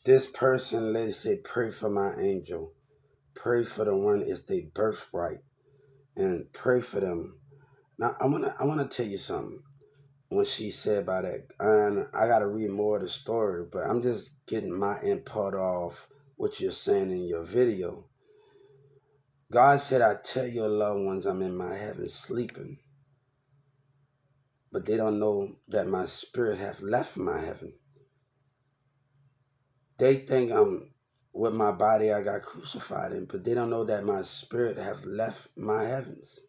This person, lady, say, pray for my angel. Pray for the one is their birthright. And pray for them. Now I wanna tell you something. When she said about that, and I gotta read more of the story, but I'm just getting my input off what you're saying in your video. God said, I tell your loved ones I'm in my heaven sleeping, but they don't know that my spirit have left my heaven. They think I'm with my body I got crucified in, but they don't know that my spirit have left my heavens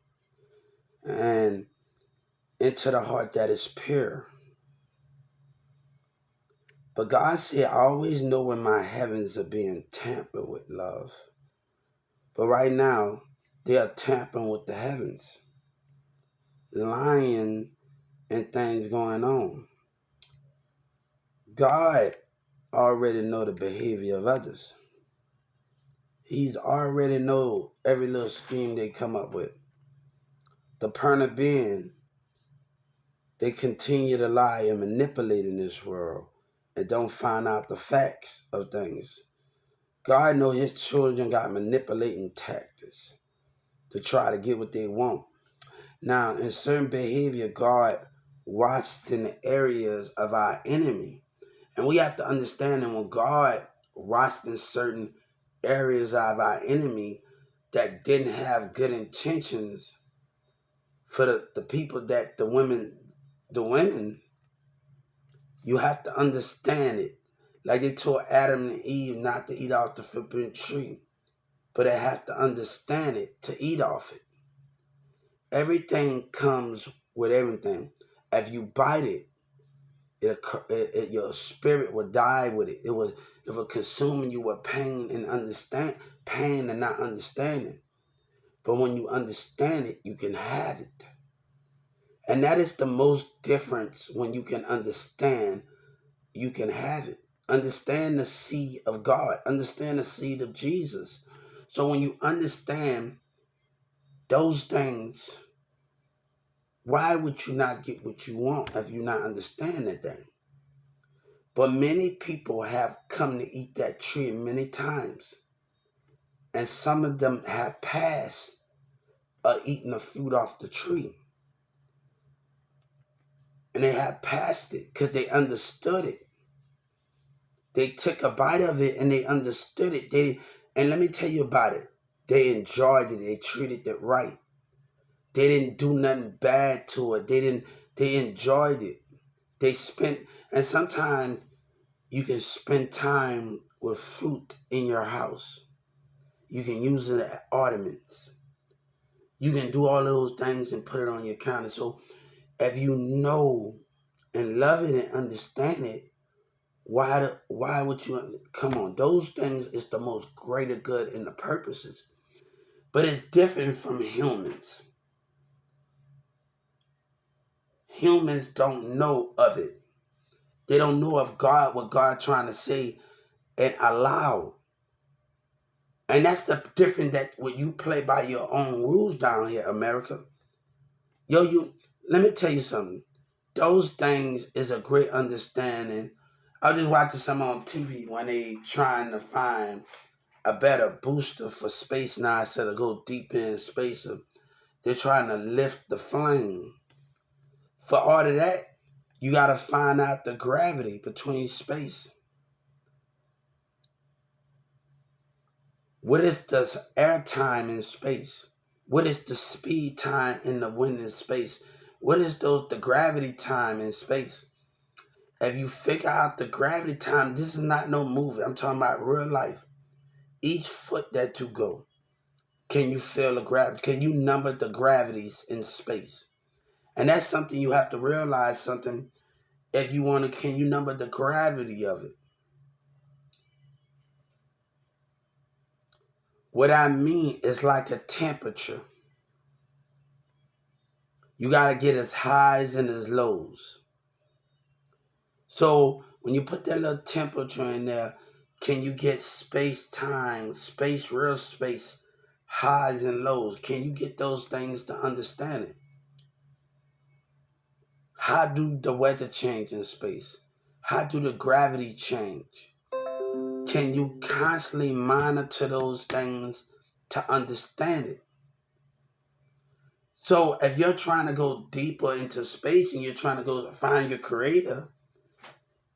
and into the heart that is pure. But God said, I always know when my heavens are being tampered with, love. But right now, they are tampering with the heavens, lying and things going on. God already know the behavior of others. He's already know every little scheme they come up with. The point being, they continue to lie and manipulate in this world and don't find out the facts of things. God knows his children got manipulating tactics to try to get what they want. Now, in certain behavior, God watched in the areas of our enemy. And we have to understand that when God watched in certain areas of our enemy that didn't have good intentions for the people that the women, you have to understand it. Like they told Adam and Eve not to eat off the forbidden tree, but they have to understand it to eat off it. Everything comes with everything. If you bite it, your spirit will die with it. It will consume you with pain and not understanding. But when you understand it, you can have it. And that is the most difference. When you can understand, you can have it. Understand the seed of God. Understand the seed of Jesus. So when you understand those things, why would you not get what you want if you not understand that thing? But many people have come to eat that tree many times. And some of them have passed eating the fruit off the tree. And they have passed it because they understood it. They took a bite of it and they understood it. And let me tell you about it. They enjoyed it. They treated it right. They didn't do nothing bad to it. They enjoyed it. They spent, and sometimes you can spend time with fruit in your house. You can use it as ornaments. You can do all of those things and put it on your counter. So if you know and love it and understand it, why would you come on? Those things is the most greater good in the purposes. But it's different from humans. Humans don't know of it. They don't know of God, what God trying to say and allow. And that's the difference that when you play by your own rules down here, America. Let me tell you something. Those things is a great understanding. I was just watching some on TV when they trying to find a better booster for space now instead of go deep in space. They're trying to lift the flame. For all of that, you got to find out the gravity between space. What is the air time in space? What is the speed time in the wind in space? What is the gravity time in space? If you figure out the gravity time, this is not no movie. I'm talking about real life. Each foot that you go, can you feel the gravity? Can you number the gravities in space? And that's something you have to realize something. If you want to, can you number the gravity of it? What I mean is like a temperature. You got to get as highs and as lows. So when you put that little temperature in there, can you get space, time, space, real space, highs and lows? Can you get those things to understand it? How do the weather change in space? How do the gravity change? can you constantly monitor those things to understand it? So if you're trying to go deeper into space and you're trying to go find your creator,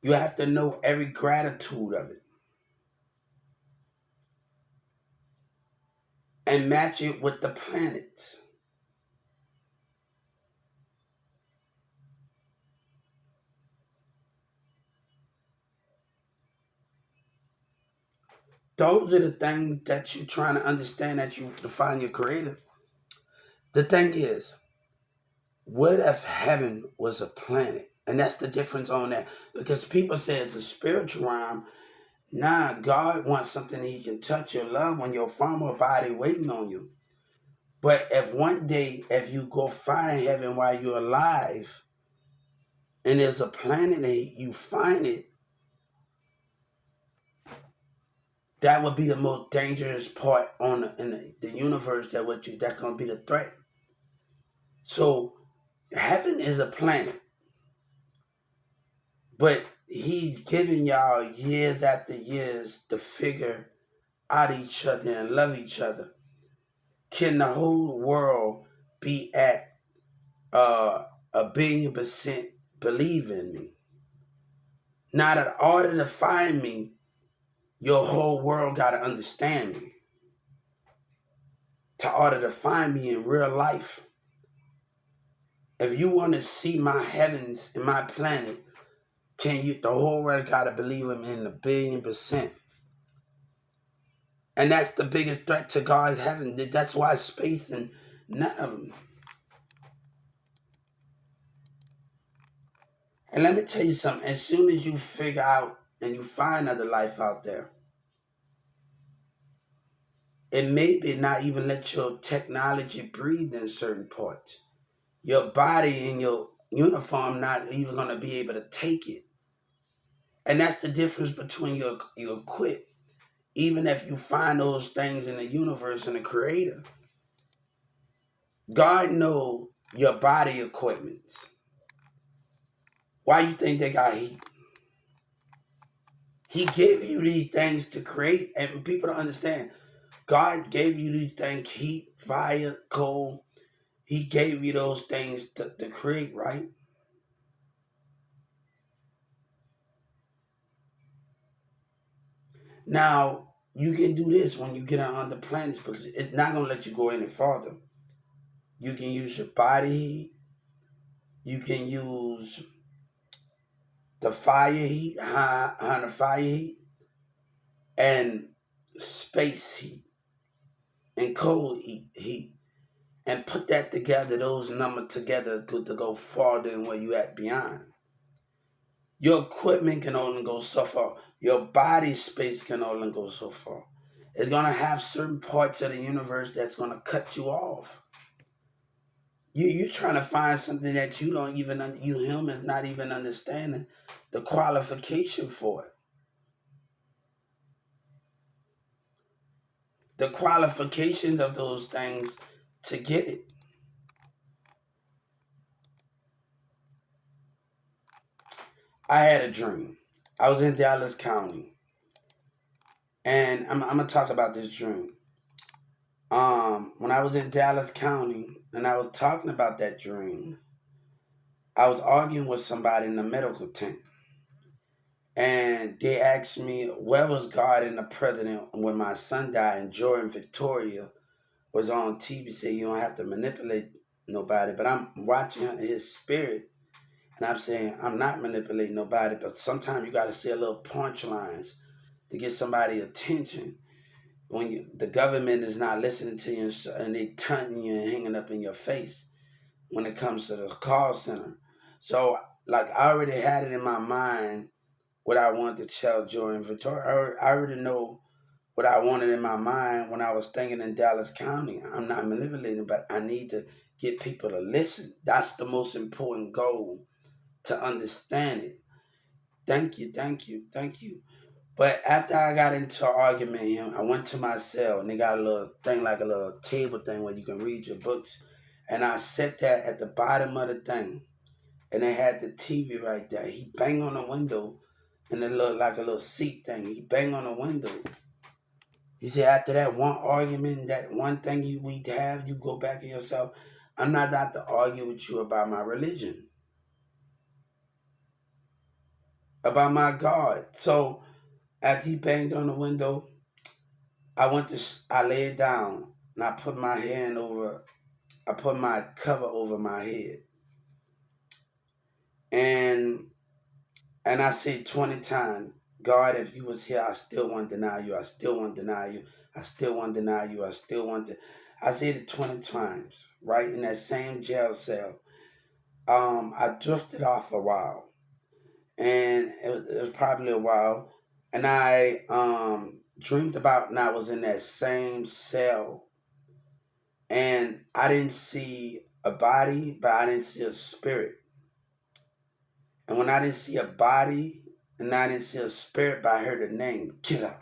you have to know every gratitude of it and match it with the planets. Those are the things that you're trying to understand, that you define your creator. The thing is, what if heaven was a planet? And that's the difference on that. Because people say it's a spiritual realm. Nah, God wants something that he can touch your loved one, your farmer body waiting on you. But if one day, if you go find heaven while you're alive, and there's a planet and you find it, that would be the most dangerous part on the universe. That's gonna be the threat. So heaven is a planet, but he's giving y'all years after years to figure out each other and love each other. Can the whole world be at uh, 1,000,000,000% believe in me? Now, in order to find me, your whole world got to understand me. To order to find me in real life, if you want to see my heavens and my planet, can you? The whole world got to believe in me in 1,000,000,000%. And that's the biggest threat to God's heaven. That's why space and none of them. And let me tell you something. As soon as you figure out and you find other life out there, it may be not even let your technology breathe in certain parts. Your body in your uniform not even going to be able to take it. And that's the difference between your quit. Even if you find those things in the universe and the creator, God knows your body equipments. Why you think they got heat? He gave you these things to create, and people don't understand. God gave you these things: heat, fire, cold. He gave you those things to create, right? Now, you can do this when you get on the planets because it's not going to let you go any farther. You can use your body heat. You can use the fire heat, the fire heat, and space heat, and cold heat. And put that together, those numbers together to go farther than where you at beyond. Your equipment can only go so far. Your body space can only go so far. It's gonna have certain parts of the universe that's gonna cut you off. You trying to find something that you don't even you humans not even understanding the qualification for it. The qualifications of those things to get it. I had a dream. I was in Dallas County, and I'm gonna talk about this dream. When I was in Dallas County and I was talking about that dream, I was arguing with somebody in the medical tent. And they asked me, where was God and the president when my son died? And Jordan Victoria was on TV saying, you don't have to manipulate nobody. But I'm watching his spirit and I'm saying, I'm not manipulating nobody. But sometimes you got to say a little punchlines to get somebody attention. When the government is not listening to you and they taunting you and hanging up in your face when it comes to the call center. So, like, I already had it in my mind what I wanted to tell Joy and Victoria. I already know what I wanted in my mind when I was thinking in Dallas County. I'm not manipulating, but I need to get people to listen. That's the most important goal, to understand it. Thank you, thank you, thank you. But after I got into an argument with him, I went to my cell and they got a little thing like a little table thing where you can read your books. And I sat there at the bottom of the thing and they had the TV right there. He banged on the window and it looked like a little seat thing. He banged on the window. He said, after that one argument, that one thing we have, you go back to yourself. I'm not out to argue with you about my religion, about my God. So after he banged on the window, I laid down and I put I put my cover over my head. And I said 20 times, God, if you was here, I still want to deny you. I still want to deny you. I still want to deny you. I still want to. I said it 20 times, right? In that same jail cell. I drifted off a while. And it was probably a while. And I dreamed about, and I was in that same cell. And I didn't see a body, but I didn't see a spirit. And when I didn't see a body and I didn't see a spirit, but I heard a name, get up,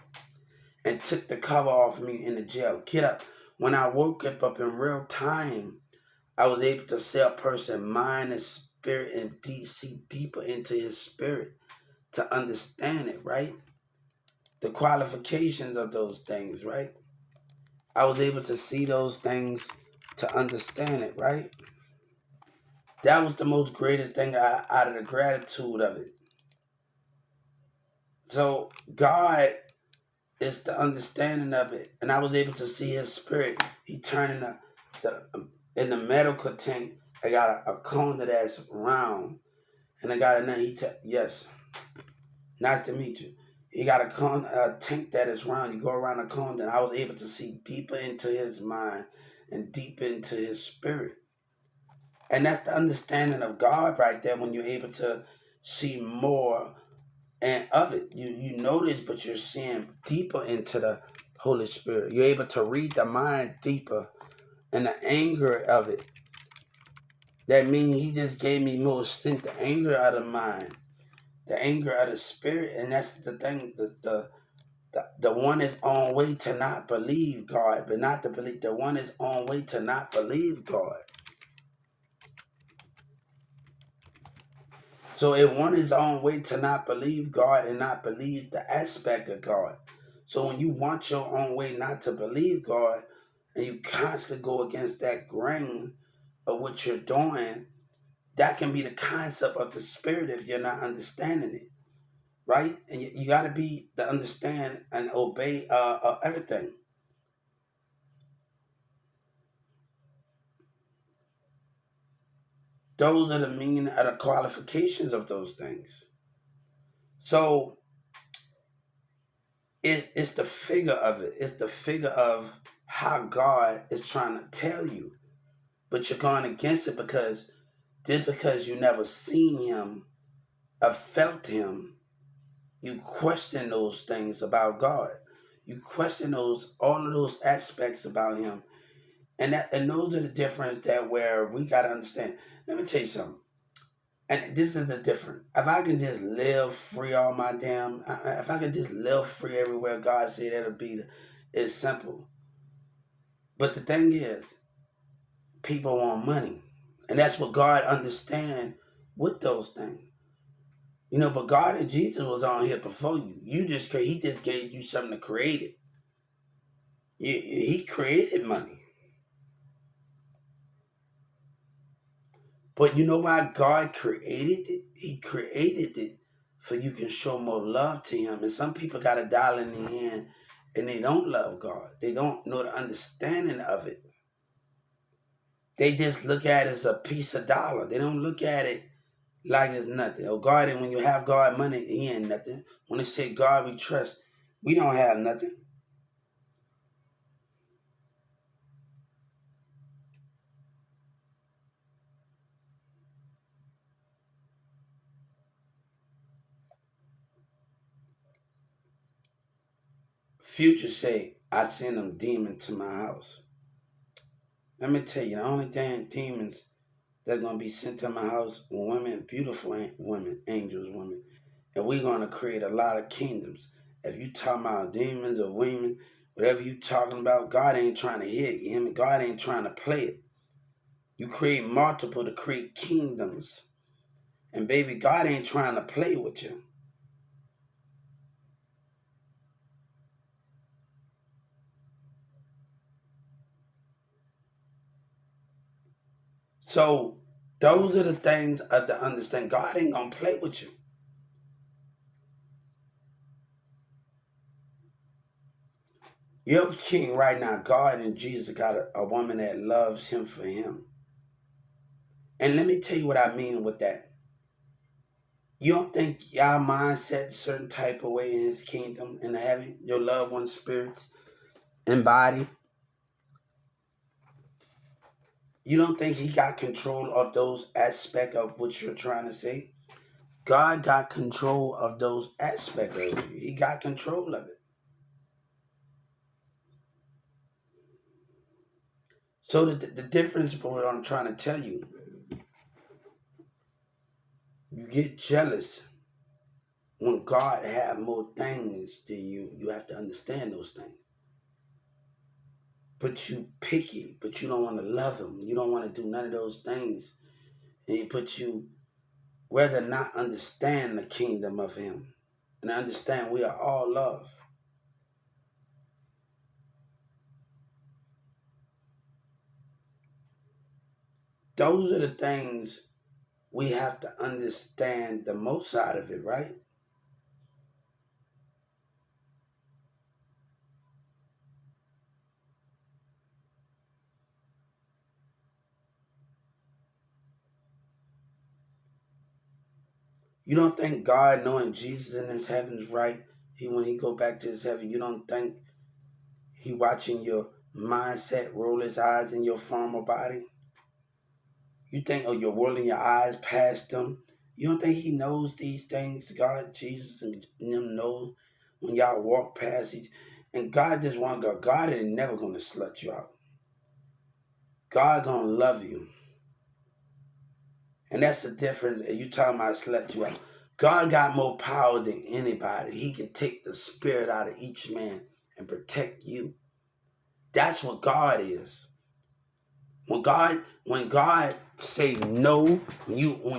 and took the cover off me in the jail, get up. When I woke up in real time, I was able to see a person mind and spirit and see deeper into his spirit to understand it, right? The qualifications of those things, right? I was able to see those things to understand it, right? That was the most greatest thing out of the gratitude of it. So God is the understanding of it, and I was able to see His spirit. He turning in the medical tank. I got a cone that's round, and I got another. Yes, nice to meet you. He got a tank that is round. You go around the cone, and I was able to see deeper into his mind and deep into his spirit. And that's the understanding of God right there when you're able to see more and of it. You notice, but you're seeing deeper into the Holy Spirit. You're able to read the mind deeper and the anger of it. That means he just gave me more strength, the anger of the mind, the anger of the spirit, and that's the thing, the one is on way to not believe God, but not to believe. The one is on way to not believe God. So if one is on way to not believe God and not believe the aspect of God. So when you want your own way not to believe God and you constantly go against that grain of what you're doing, that can be the concept of the spirit if you're not understanding it. Right? And you got to be to understand and obey everything. Those are the meaning of the qualifications of those things. So it's the figure of it. It's the figure of how God is trying to tell you. But you're going against it because you never seen him or felt him, you question those things about God. You question all of those aspects about him. And those are the difference that where we gotta understand. Let me tell you something. And this is the difference. If I can just live free all my if I can just live free everywhere God said that'll be, it's simple. But the thing is, people want money. And that's what God understand with those things. But God and Jesus was on here before you. He just gave you something to create it. He created money. But you know why God created it? He created it so you can show more love to him. And some people got a dollar in their hand and they don't love God. They don't know the understanding of it. They just look at it as a piece of dollar. They don't look at it like it's nothing. Oh, God, and when you have God money, he ain't nothing. When they say God we trust, we don't have nothing. Future say, I send them demon to my house. Let me tell you, the only damn demons that's going to be sent to my house were women, beautiful women, angels, women. And we're going to create a lot of kingdoms. If you talking about demons or women, whatever you talking about, God ain't trying to hit him. God ain't trying to play it. You create multiple to create kingdoms. And baby, God ain't trying to play with you. So those are the things to understand. God ain't gonna play with you. Your king right now, God and Jesus got a woman that loves him for him. And let me tell you what I mean with that. You don't think y'all mindset certain type of way in his kingdom in heaven, your loved one's spirits and body? You don't think he got control of those aspects of what you're trying to say? God got control of those aspects of you. He got control of it. So the difference, what I'm trying to tell you, you get jealous when God have more things than you. You have to understand those things. But you picky, but you don't want to love him. You don't want to do none of those things. And he put you rather not understand the kingdom of him. And understand we are all love. Those are the things we have to understand the most out of it, right? You don't think God knowing Jesus in his heavens, right? When he go back to his heaven, you don't think he watching your mindset roll his eyes in your former body? You think, oh, you're rolling your eyes past them? You don't think he knows these things? God, Jesus, and them knows when y'all walk past each. And God just want to go. God ain't never gonna slut you out. God gonna love you. And that's the difference. And you talking about slut you out. God got more power than anybody. He can take the spirit out of each man and protect you. That's what God is. When God say no, when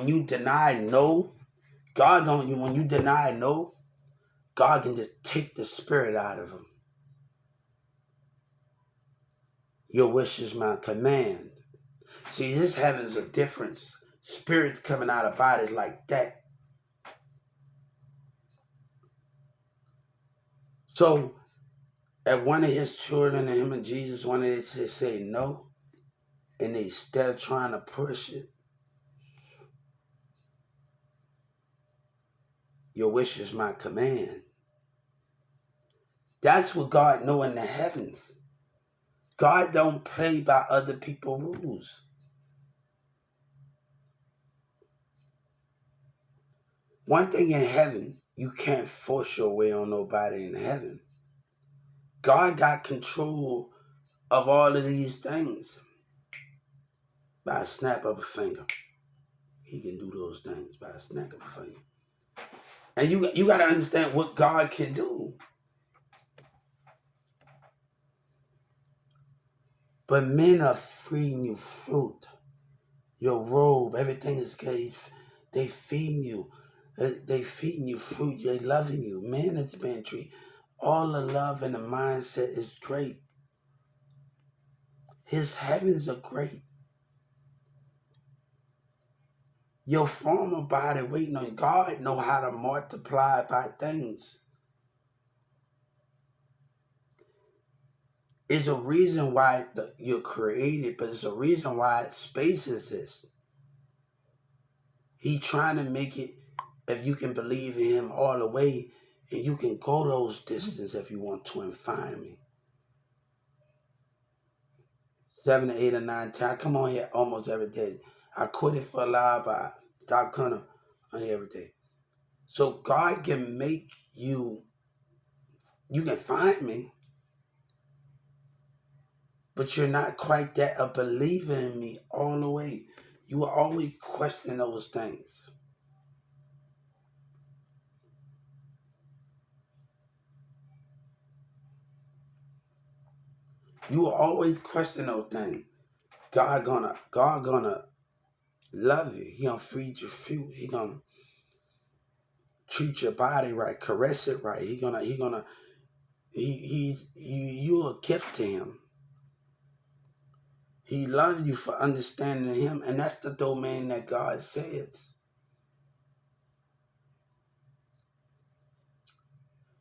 you deny no, God don't. When you deny no, God can just take the spirit out of him. Your wish is my command. See, this heaven's a difference. Spirits coming out of bodies like that. So, if one of his children and him and Jesus wanted to say no, and they instead of trying to push it, your wish is my command. That's what God know in the heavens. God don't play by other people's rules. One thing in heaven, you can't force your way on nobody in heaven. God got control of all of these things by a snap of a finger. He can do those things by a snap of a finger. And you got to understand what God can do. But men are feeding you fruit, your robe, everything is good. They feeding you. They feeding you fruit. They loving you. Man is being treated. All the love and the mindset is great. His heavens are great. Your former body waiting on God know how to multiply by things. It's a reason why you're created, but it's a reason why space exists. He trying to make it, if you can believe in him all the way, and you can go those distance if you want to and find me. 7 or 8 or 9 times. I come on here almost every day. I quit it for a while, but I stop coming on here every day. So God can make you can find me, but you're not quite that a believer in me all the way. You will always question those things. You will always question those things. God gonna love you. He gonna feed your fruit. He gonna treat your body right, caress it right. You're a gift to him. He loves you for understanding him, and that's the domain that God says.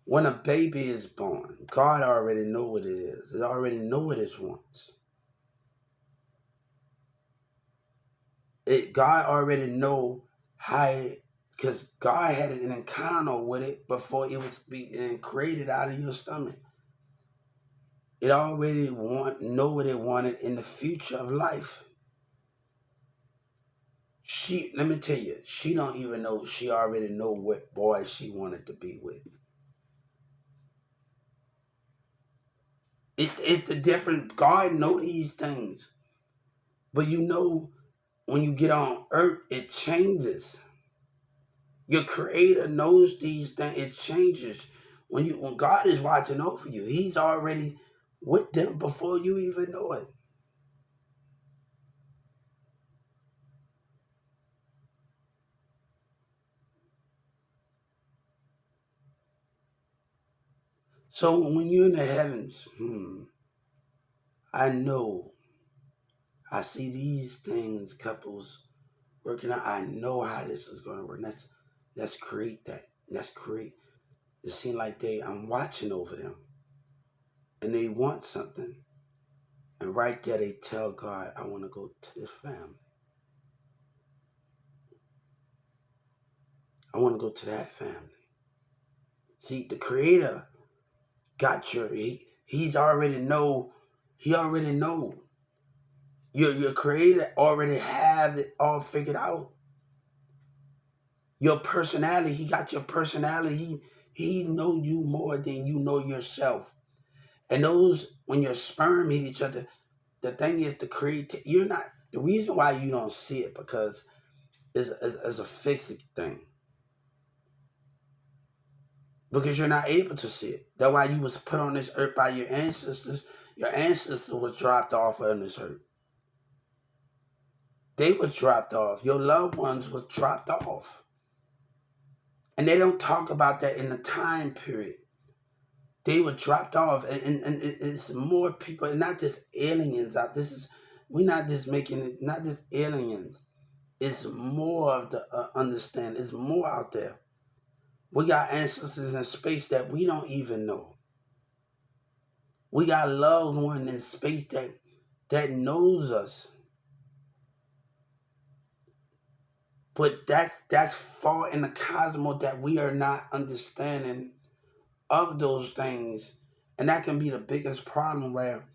When a baby is born, God already know what it is. He already know what it wants. God already know how, because God had an encounter with it before it was being created out of your stomach. It already know what it wanted in the future of life. Let me tell you, she don't even know. She already know what boy she wanted to be with. It's a different. God know these things, but you know, when you get on earth, it changes. Your Creator knows these things. It changes when God is watching over you. He's already with them before you even know it. So when you're in the heavens, I know. I see these things, couples working out. I know how this is going to work. Let's create that. Let's create. It seems like I'm watching over them, and they want something, and right there they tell God, "I want to go to this family. I want to go to that family." See, the Creator got he's already know. He already know. Your Creator already have it all figured out. Your personality, he got your personality. He know you more than you know yourself. And those, when your sperm hit each other, the thing is to create. You're not the reason why you don't see it because it's a physical thing. Because you're not able to see it. That's why you was put on this earth by your ancestors. Your ancestors was dropped off on this earth. They was dropped off. Your loved ones was dropped off. And they don't talk about that in the time period. They were dropped off, and it's more people, not just aliens out. We're not just making it, not just aliens. It's more of the understand. It's more out there. We got ancestors in space that we don't even know. We got loved one in space that knows us. But that's far in the cosmos that we are not understanding of those things. And that can be the biggest problem where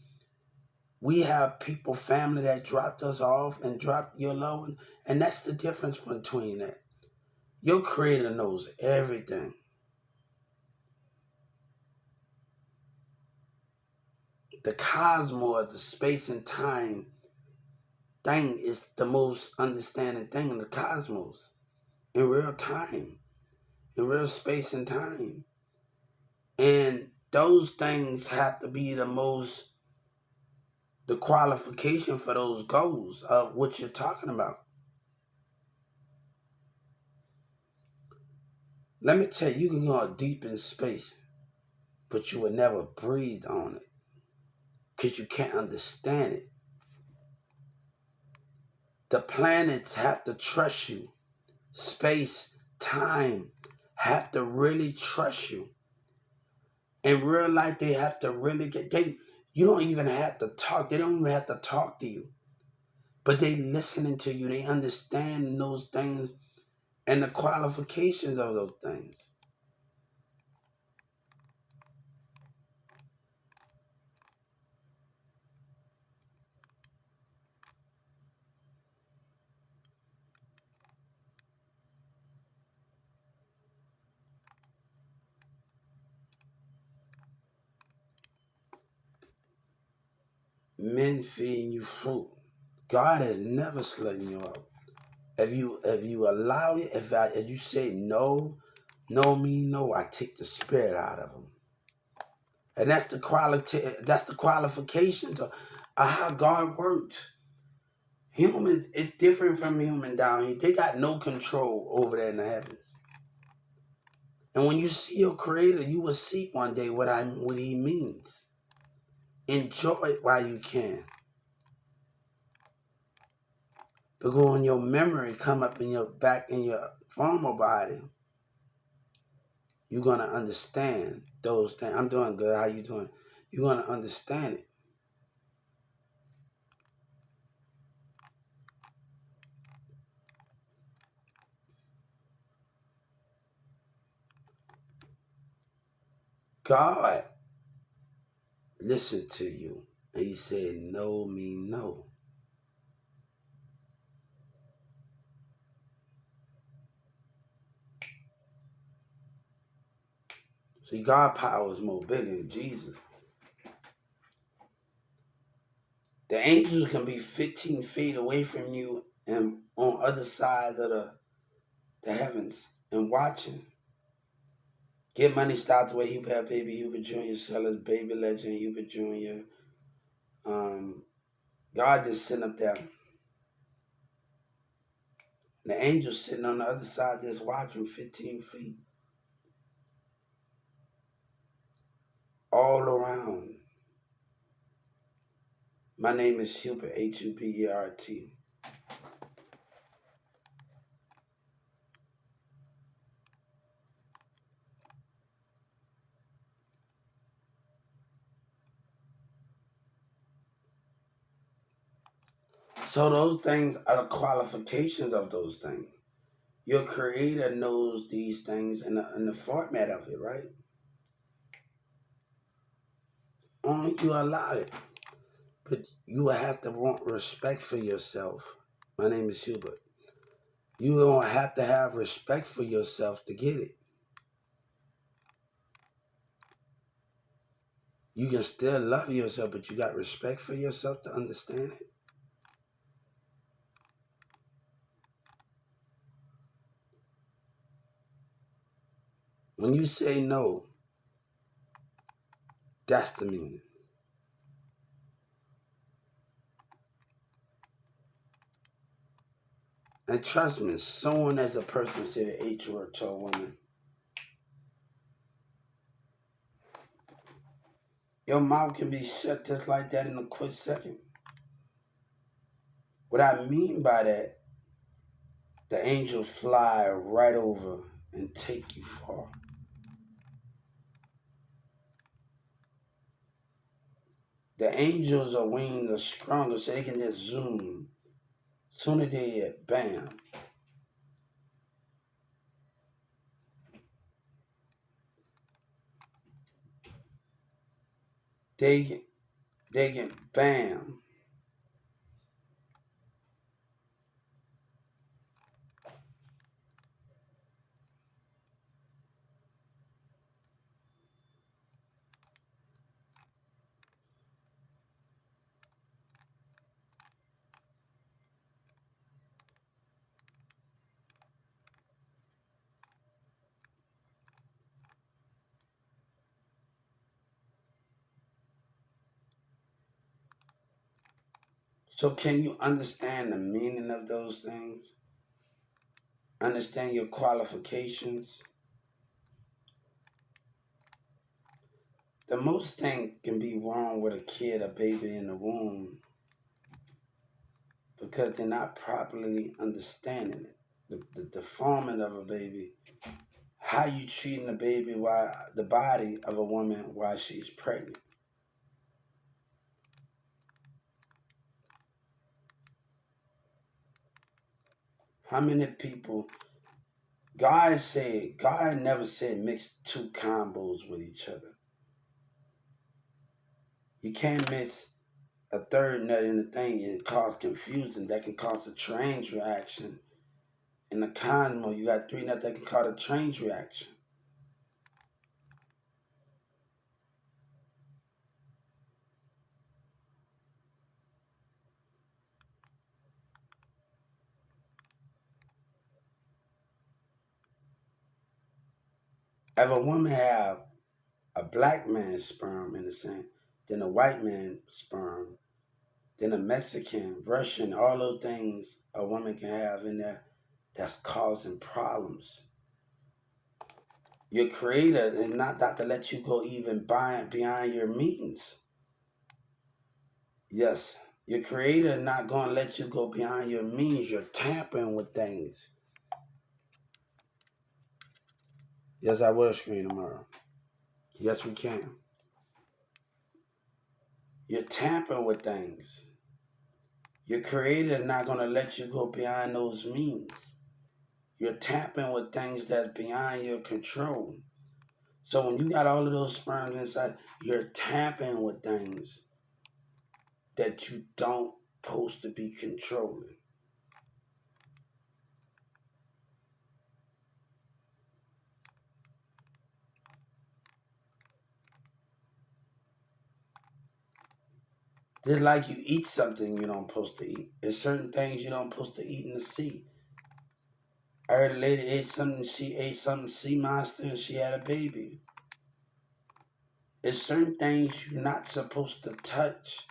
we have people, family that dropped us off and dropped your loved one. And that's the difference between that. Your Creator knows everything. The cosmos, the space and time thing is the most understanding thing in the cosmos. In real time. In real space and time. And those things have to be the qualification for those goals of what you're talking about. Let me tell you, you can go deep in space, but you will never breathe on it because you can't understand it. The planets have to trust you. Space, time have to really trust you. In real life, they have to really you don't even have to talk. They don't even have to talk to you. But they listening to you. They understand those things and the qualifications of those things. Men feeding you fruit. God has never slutting you up. If you allow it, if you say no, no mean no, I take the spirit out of them. And that's the quality. That's the qualifications of how God works. Humans, it's different from human down here. They got no control over there in the heavens. And when you see your Creator, you will see one day what He means. Enjoy it while you can. But when your memory come up in your back in your former body, you're gonna understand those things. I'm doing good. How you doing? You're gonna understand it. God listened to you, and He said, "No, me, no." See, God power is more bigger than Jesus. The angels can be 15 feet away from you and on other sides of the heavens and watching. Get Money starts the way Hubert had Baby Hubert Jr. Sellers, Baby Legend Hubert Jr. God just sitting up there. The angels sitting on the other side just watching 15 feet. All around. My name is Hubert, Hubert. So those things are the qualifications of those things. Your creator knows these things in the format of it, right? Only you allow it. But you will have to want respect for yourself. My name is Hubert. You don't have to have respect for yourself to get it. You can still love yourself, but you got respect for yourself to understand it. When you say no, that's the meaning. And trust me, someone as a person said an H word to a woman, your mouth can be shut just like that in a quick second. What I mean by that, the angels fly right over and take you far. The angels are wings are stronger, so they can just zoom. Soon as they hit, bam. They they can bam. So can you understand the meaning of those things? Understand your qualifications? The most thing can be wrong with a kid, a baby in the womb, because they're not properly understanding it. The forming of a baby, how you treating the baby while the body of a woman while she's pregnant. How many people God never said mix two combos with each other. You can't mix a third nut in the thing and cause confusion that can cause a train reaction. In the cosmos, you got three nuts that can cause a train reaction. If a woman have a black man's sperm in the same, then a white man's sperm, then a Mexican, Russian, all those things a woman can have in there that's causing problems. Your creator is not that to let you go even beyond your means. Yes, Your creator not going to let you go beyond your means. You're tampering with things. Yes, I will screen tomorrow. Yes, we can. You're tampering with things. Your creator is not going to let you go beyond those means. You're tapping with things that's beyond your control. So when you got all of those sperms inside, you're tapping with things that you don't supposed to be controlling. Just like you eat something you don't supposed to eat. There's certain things you don't supposed to eat in the sea. I heard a lady she ate something sea monster and she had a baby. There's certain things you're not supposed to touch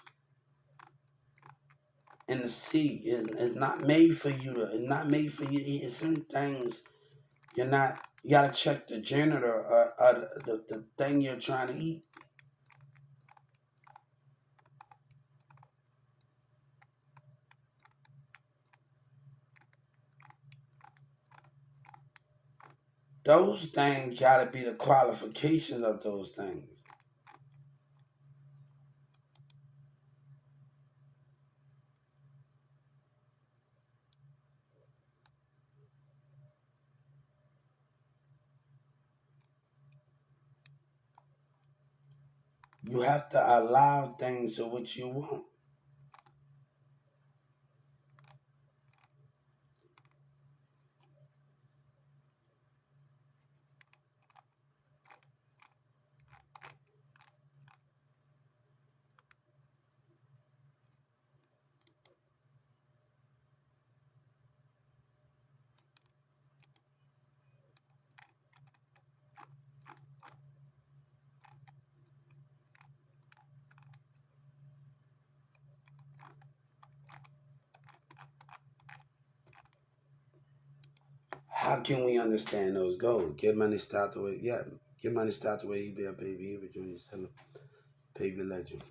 in the sea. It's not made for you to, it's not made for you to eat. It's certain things you're not, you gotta check the janitor or the thing you're trying to eat. Those things gotta be the qualifications of those things. You have to allow things to what you want. How can we understand those goals? Get money, start the way, yeah. Get money, start the way he be a baby. He was doing his baby legend.